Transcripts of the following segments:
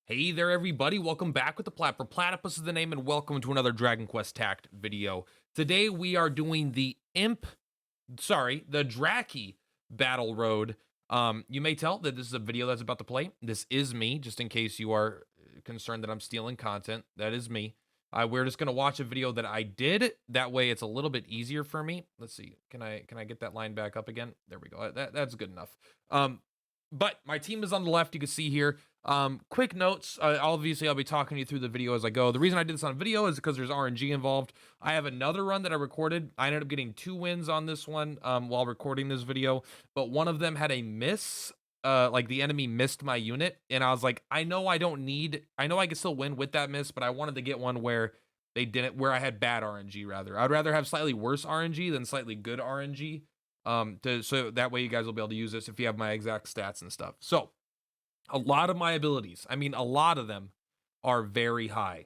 Hey there, everybody. Welcome back with the Plat. Purplatypus is the name, and welcome to another Dragon Quest Tact video. Today, we are doing the Dracky Battle Road. You may tell that this is a video that's about to play. This is me, just in case you are concerned that I'm stealing content. That is me. We're just gonna watch a video that I did. That way, it's a little bit easier for me. Let's see. Can I get that line back up again? There we go. That's good enough. But my team is on the left. You can see here. Quick notes. Obviously, I'll be talking you through the video as I go. The reason I did this on video is because there's RNG involved. I have another run that I recorded. I ended up getting 2 wins on this one while recording this video, but one of them had a miss. Like the enemy missed my unit, and I was like, I know I can still win with that miss, but I wanted to get one where they didn't, where I had bad RNG rather. I'd rather have slightly worse RNG than slightly good RNG. So that way you guys will be able to use this if you have my exact stats and stuff. So a lot of my abilities, I mean, a lot of them are very high.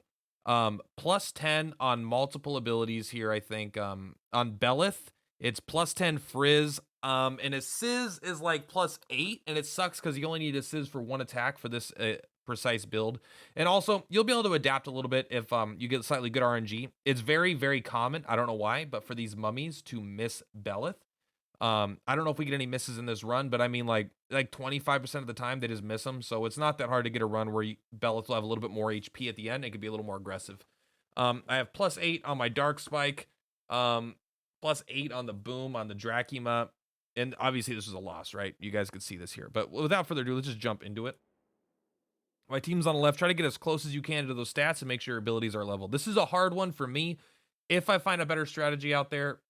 Plus 10 on multiple abilities here, I think. On Belith, it's plus 10 Frizz. And a Sizz is like plus 8, and it sucks because you only need a Sizz for 1 attack for this precise build. And also, you'll be able to adapt a little bit if you get slightly good RNG. It's very, very common, I don't know why, but for these mummies to miss Belith. I don't know if we get any misses in this run, but I mean, like 25% of the time they just miss them. So it's not that hard to get a run where Belith will have a little bit more HP at the end. It could be a little more aggressive. I have plus 8 on my Dark Spike, plus 8 on the Boom on the Dracky. And obviously this is a loss, right? You guys could see this here. But without further ado, let's just jump into it. My team's on the left. Try to get as close as you can to those stats and make sure your abilities are leveled. This is a hard one for me. If I find a better strategy out there,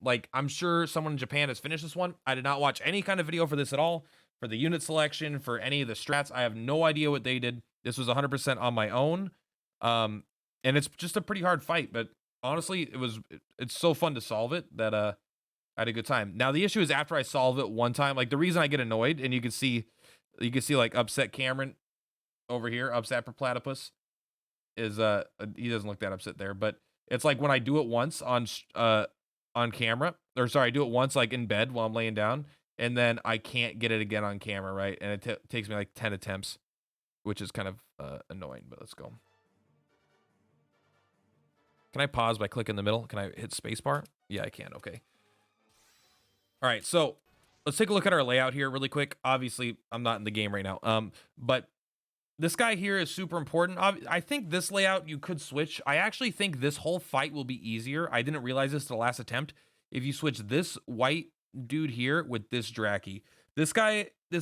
like I'm sure someone in Japan has finished this one. I did not watch any kind of video for this at all, for the unit selection, for any of the strats. I have no idea what they did. This was 100% on my own. And it's just a pretty hard fight, but honestly, it's so fun to solve it that I had a good time. Now the issue is after I solve it one time, like the reason I get annoyed, and you can see like upset Cameron over here, upset Purplatypus, is he doesn't look that upset there, but it's like when I do it once on camera, or sorry, I do it once like in bed while I'm laying down, and then I can't get it again on camera, right? And it takes me like 10 attempts, which is kind of annoying, but let's go. Can I pause by clicking the middle? Can I hit spacebar? Yeah, I can. Okay. All right, so let's take a look at our layout here really quick. Obviously, I'm not in the game right now, but this guy here is super important. I think this layout you could switch. I actually think this whole fight will be easier. I didn't realize this the last attempt. If you switch this white dude here with this Dracky, this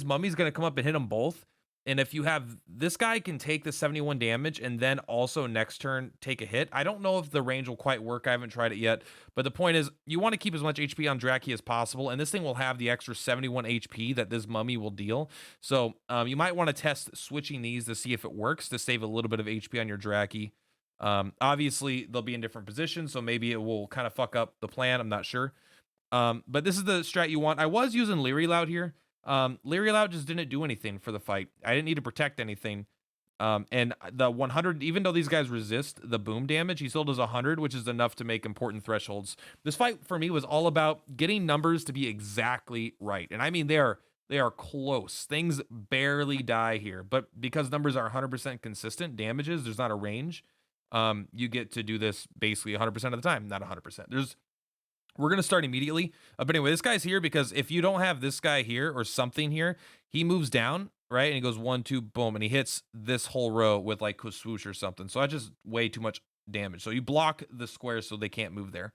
mummy's going to come up and hit them both. And if you have this guy can take the 71 damage and then also next turn take a hit. I don't know if the range will quite work. I haven't tried it yet. But the point is you want to keep as much HP on Dracky as possible. And this thing will have the extra 71 HP that this mummy will deal. So you might want to test switching these to see if it works to save a little bit of HP on your Dracky. Obviously, they'll be in different positions. So maybe it will kind of fuck up the plan. I'm not sure. But this is the strat you want. I was using Leery Loud here. Leery Loud just didn't do anything for the fight. I didn't need to protect anything. And the 100, even though these guys resist the boom damage, he still does 100, which is enough to make important thresholds. This fight for me was all about getting numbers to be exactly right. And I mean, they are close. Things barely die here, but because numbers are 100% consistent damages, there's not a range. You get to do this basically 100% of the time, not 100%. We're going to start immediately. But anyway, this guy's here because if you don't have this guy here or something here, he moves down, right? And he goes 1, 2, boom. And he hits this whole row with like swoosh or something. So that's just way too much damage. So you block the squares so they can't move there.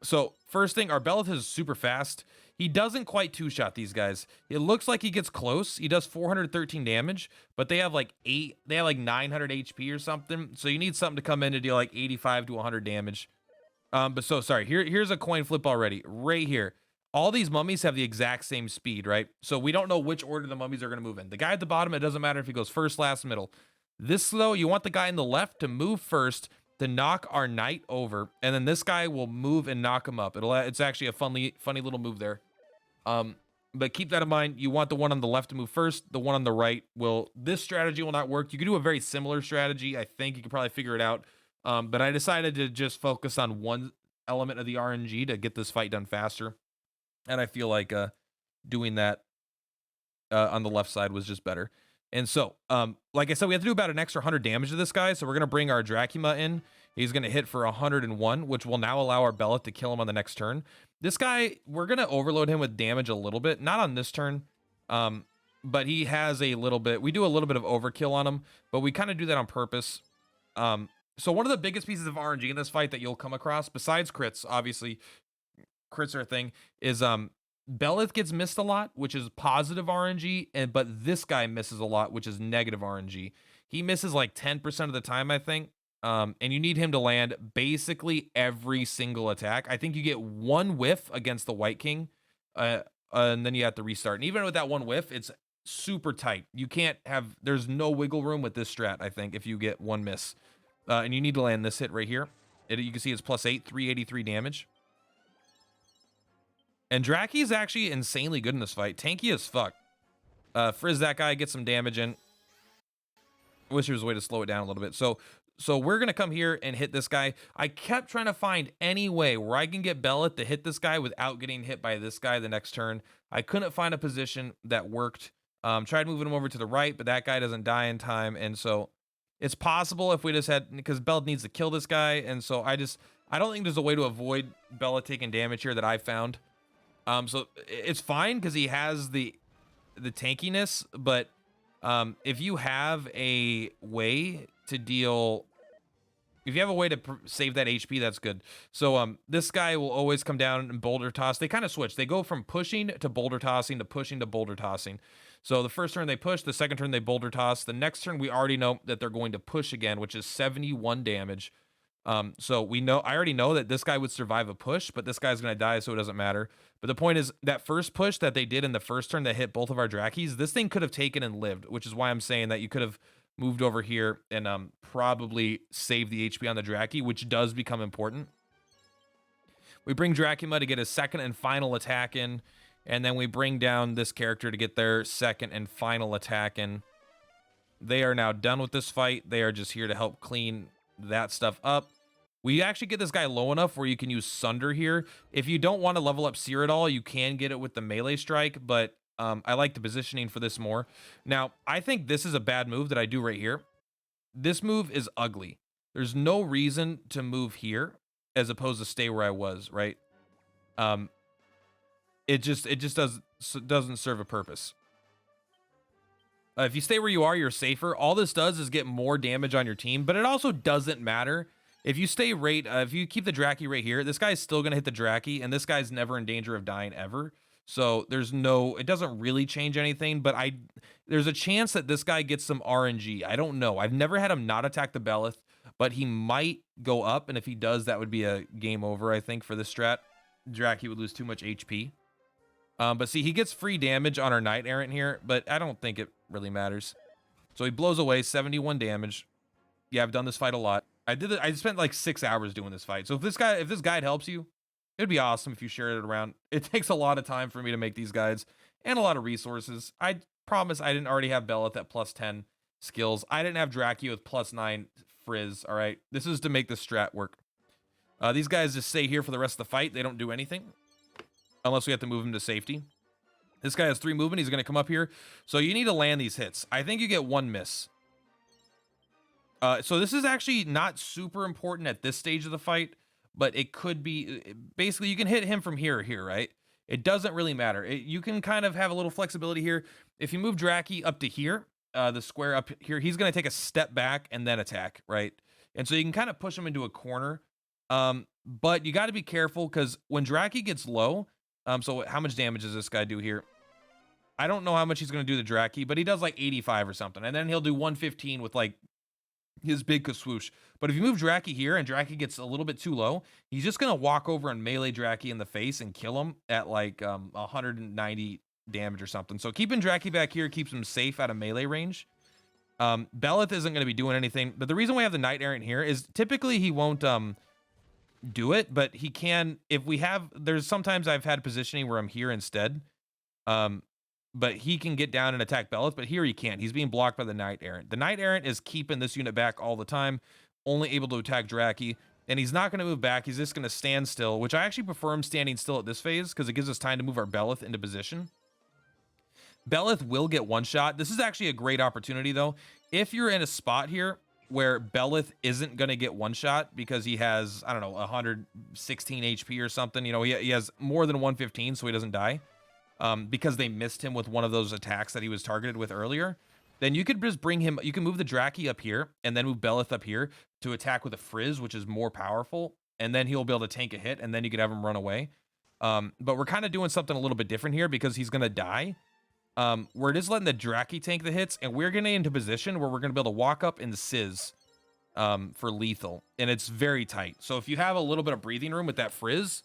So first thing, our Belith is super fast. He doesn't quite two-shot these guys. It looks like he gets close. He does 413 damage, but they have like 900 HP or something. So you need something to come in to deal like 85 to 100 damage. But so sorry, here's a coin flip already right here. All these mummies have the exact same speed, right? So we don't know which order the mummies are going to move in. The guy at the bottom, it doesn't matter if he goes first, last, middle. This though, you want the guy in the left to move first to knock our knight over, and then this guy will move and knock him up. It's actually a funny little move there. But keep that in mind. You want the one on the left to move first. The one on the right this strategy will not work. You could do a very similar strategy. I think you could probably figure it out. But I decided to just focus on one element of the RNG to get this fight done faster. And I feel like doing that on the left side was just better. And so, like I said, we have to do about an extra 100 damage to this guy. So we're going to bring our Drachima in. He's going to hit for 101, which will now allow our Bellet to kill him on the next turn. This guy, we're going to overload him with damage a little bit. Not on this turn, but he has a little bit. We do a little bit of overkill on him, but we kind of do that on purpose. So one of the biggest pieces of RNG in this fight that you'll come across, besides crits, obviously, crits are a thing, is Belith gets missed a lot, which is positive RNG, but this guy misses a lot, which is negative RNG. He misses like 10% of the time, I think. And you need him to land basically every single attack. I think you get one whiff against the White King, and then you have to restart. And even with that one whiff, it's super tight. You can't have, there's no wiggle room with this strat, I think, if you get one miss. And you need to land this hit right here. You can see it's +8, 383 damage. And Dracky is actually insanely good in this fight. Tanky as fuck. Frizz that guy, get some damage in. I wish there was a way to slow it down a little bit. So we're going to come here and hit this guy. I kept trying to find any way where I can get Bellet to hit this guy without getting hit by this guy the next turn. I couldn't find a position that worked. Tried moving him over to the right, but that guy doesn't die in time. And so it's possible if we just had, because Bellet needs to kill this guy. And so I don't think there's a way to avoid Bellet taking damage here that I found. So it's fine because he has the tankiness, but if you have a way to deal, if you have a way to save that HP, that's good. So this guy will always come down and boulder toss. They kind of switch. They go from pushing to boulder tossing to pushing to boulder tossing. So the first turn they push, the second turn they boulder toss. The next turn we already know that they're going to push again, which is 71 damage. So I already know that this guy would survive a push, but this guy's going to die, so it doesn't matter. But the point is that first push that they did in the first turn that hit both of our Drackies, this thing could have taken and lived, which is why I'm saying that you could have moved over here and probably saved the HP on the Dracky, which does become important. We bring Drachima to get his second and final attack in, and then we bring down this character to get their second and final attack in. They are now done with this fight. They are just here to help clean that stuff up. We actually get this guy low enough where you can use Sunder here. If you don't want to level up Seer at all, you can get it with the melee strike, but I like the positioning for this more. Now, I think this is a bad move that I do right here. This move is ugly. There's no reason to move here as opposed to stay where I was, right? It just doesn't serve a purpose. If you stay where you are, you're safer. All this does is get more damage on your team, but it also doesn't matter. If you stay if you keep the Dracky right here, this guy's still going to hit the Dracky, and this guy's never in danger of dying ever. So it doesn't really change anything, but there's a chance that this guy gets some RNG. I don't know. I've never had him not attack the Belith, but he might go up, and if he does, that would be a game over, I think, for this strat. Dracky would lose too much HP. But see, he gets free damage on our Knight Errant here, but I don't think it really matters. So he blows away 71 damage. Yeah, I've done this fight a lot. I spent like 6 hours doing this fight. So if this guide helps you, it'd be awesome if you share it around. It takes a lot of time for me to make these guides and a lot of resources. I promise I didn't already have Belith at +10 skills. I didn't have Dracky with +9 frizz. All right, this is to make the strat work. These guys just stay here for the rest of the fight. They don't do anything unless we have to move him to safety. This guy has 3 movement. He's going to come up here. So you need to land these hits. I think you get 1 miss. So this is actually not super important at this stage of the fight, but it could be. Basically, you can hit him from here or here, right? It doesn't really matter. You can kind of have a little flexibility here. If you move Dracky up to here, the square up here, he's going to take a step back and then attack, right? And so you can kind of push him into a corner. But you got to be careful because when Dracky gets low, so how much damage does this guy do here? I don't know how much he's going to do to Dracky, but he does like 85 or something. And then he'll do 115 with like his big swoosh. But if you move Dracky here and Dracky gets a little bit too low, he's just going to walk over and melee Dracky in the face and kill him at like 190 damage or something. So keeping Dracky back here keeps him safe out of melee range. Belith isn't going to be doing anything. But the reason we have the Knight Errant here is typically he won't do it, but he can. If we have, there's sometimes I've had positioning where I'm here instead. But he can get down and attack Belith, but here he can't. He's being blocked by the Knight Errant. The Knight Errant is keeping this unit back all the time, only able to attack Dracky, and he's not going to move back. He's just going to stand still, which I actually prefer him standing still at this phase because it gives us time to move our Belith into position. Belith will get one shot. This is actually a great opportunity, though. If you're in a spot here where Belith isn't going to get one shot because he has, I don't know, 116 HP or something, you know, he has more than 115, so he doesn't die, because they missed him with one of those attacks that he was targeted with earlier, then you could just bring him, you can move the Dracky up here and then move Belith up here to attack with a Frizz, which is more powerful, and then he'll be able to tank a hit, and then you could have him run away. But we're kind of doing something a little bit different here because he's going to die. We're just letting the Dracky tank the hits, and we're getting into position where we're going to be able to walk up and Sizz for lethal, and it's very tight. So if you have a little bit of breathing room with that Frizz,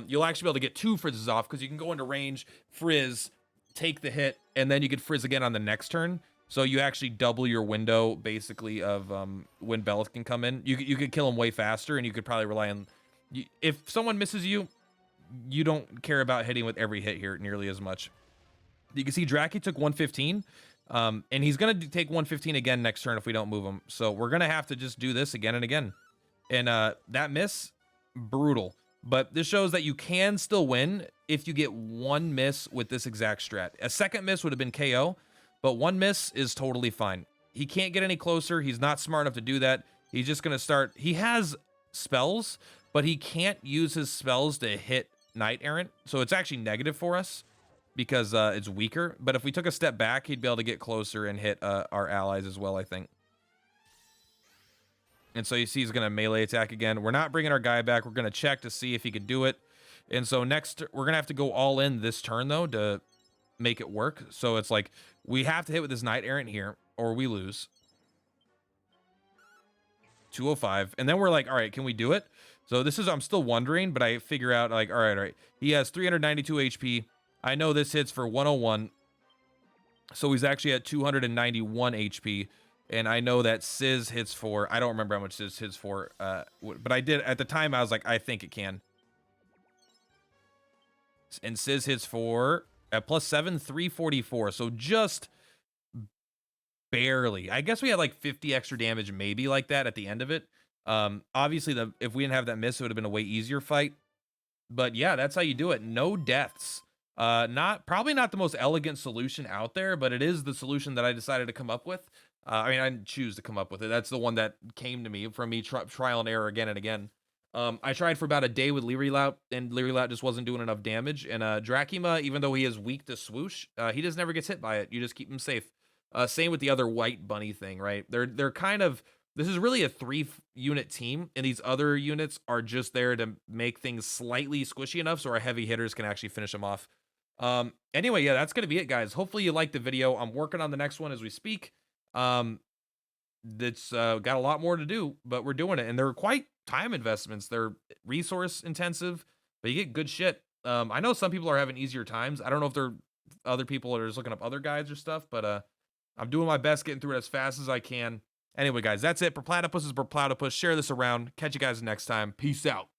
you'll actually be able to get 2 Frizzes off because you can go into range, Frizz, take the hit, and then you could Frizz again on the next turn. So you actually double your window, basically, of when Belith can come in. You could kill him way faster, and you could probably rely on... If someone misses you, you don't care about hitting with every hit here nearly as much. You can see Dracky took 115, and he's going to take 115 again next turn if we don't move him. So we're going to have to just do this again and again. And that miss, brutal. But this shows that you can still win if you get one miss with this exact strat. A second miss would have been KO, but one miss is totally fine. He can't get any closer. He's not smart enough to do that. He's just going to start... He has spells, but he can't use his spells to hit Knight Errant. So it's actually negative for us, because it's weaker. But if we took a step back, he'd be able to get closer and hit our allies as well, I think. And so you see he's going to melee attack again. We're not bringing our guy back. We're going to check to see if he could do it. And so next, we're going to have to go all in this turn, though, to make it work. So it's like, we have to hit with this Knight Errant here, or we lose. 205. And then we're like, all right, can we do it? So this is, I'm still wondering, but I figure out, like, all right. He has 392 HP. I know this hits for 101, so he's actually at 291 HP, and I know that Sizz hits for, I don't remember how much Sizz hits for, but I did, at the time, I was like, I think it can. And Sizz hits for, at +7, 344, so just barely. I guess we had like 50 extra damage, maybe like that at the end of it. Obviously, if we didn't have that miss, it would have been a way easier fight. But yeah, that's how you do it. No deaths. Probably not the most elegant solution out there, but it is the solution that I decided to come up with. I mean, I didn't choose to come up with it. That's the one that came to me from me trial and error again and again. I tried for about a day with Lyrilout, and Lyrilout just wasn't doing enough damage. And Drachima, even though he is weak to swoosh, he just never gets hit by it. You just keep him safe. Same with the other white bunny thing, right? They're kind of... This is really a 3-unit team, and these other units are just there to make things slightly squishy enough so our heavy hitters can actually finish them off. Anyway, yeah, that's going to be it, guys. Hopefully you liked the video. I'm working on the next one as we speak. That's got a lot more to do, but we're doing it, and they're quite time investments. They're resource intensive, but you get good shit. I know some people are having easier times. I don't know if they're other people are just looking up other guides or stuff, but I'm doing my best getting through it as fast as I can. Anyway, guys, that's it. Purplatypus is Purplatypus. Share this around. Catch you guys next time. Peace out.